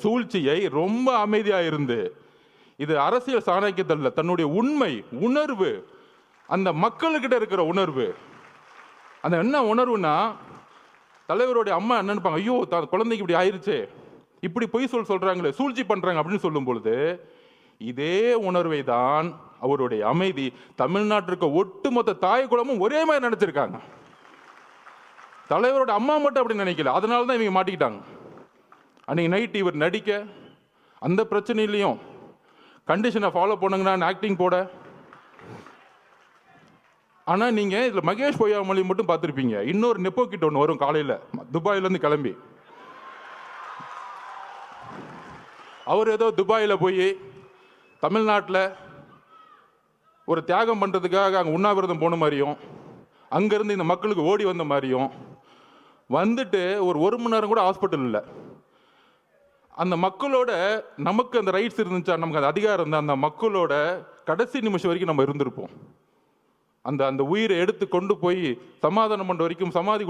சூழ்ச்சியை ரொம்ப அமைதியாக இருந்து, இது அரசியல் சாணக்கியத்தல்ல, தன்னுடைய உண்மை உணர்வு, அந்த மக்கள்கிட்ட இருக்கிற உணர்வு, அந்த என்ன உணர்வுனா, தலைவருடைய அம்மா என்ன நினைப்பாங்க, ஐயோ குழந்தைக்கு இப்படி ஆயிடுச்சு, இப்படி பொய் சொல்றாங்களே, சூழ்ச்சி பண்றாங்க அப்படின்னு சொல்லும் பொழுது, இதே உணர்வை தான் அவருடைய அமைதி தமிழ்நாட்டிற்கு ஒட்டுமொத்த தாய் குலமும் ஒரே மாதிரி நினைச்சிருக்காங்க. தலைவரோட அம்மா மட்டும் அப்படி நினைக்கல, அதனால தான் இவங்க மாட்டிக்கிட்டாங்க. அன்னைக்கு நைட் இவர் நடிக்க, அந்த பிரச்சனையிலையும் கண்டிஷனை ஃபாலோ பண்ணுங்கன்னு ஆக்டிங் போட. ஆனால் நீங்கள் இதில் மகேஷ் பொய்யாமொழி மட்டும் பார்த்துருப்பீங்க. இன்னொரு நெப்போ கிட்ட ஒன்று வரும் காலையில் துபாயிலேருந்து கிளம்பி. அவர் ஏதோ துபாயில் போய் தமிழ்நாட்டில் ஒரு தியாகம் பண்ணுறதுக்காக அங்கே உண்ணாவிரதம் போன மாதிரியும், அங்கேருந்து இந்த மக்களுக்கு ஓடி வந்த மாதிரியும் வந்துட்டு ஒரு மணி நேரம் கூட ஹாஸ்பிட்டல் இல்லை. அந்த மக்களோட நமக்கு அந்த ரைட்ஸ் இருந்துச்சா, நமக்கு அந்த அதிகாரம் இருந்தால் அந்த மக்களோட கடைசி நிமிஷம் வரைக்கும் நம்ம இருந்திருப்போம். அந்த உயிரை எடுத்து கொண்டு போய் சமாதானம் பண்ணுற வரைக்கும், சமாதி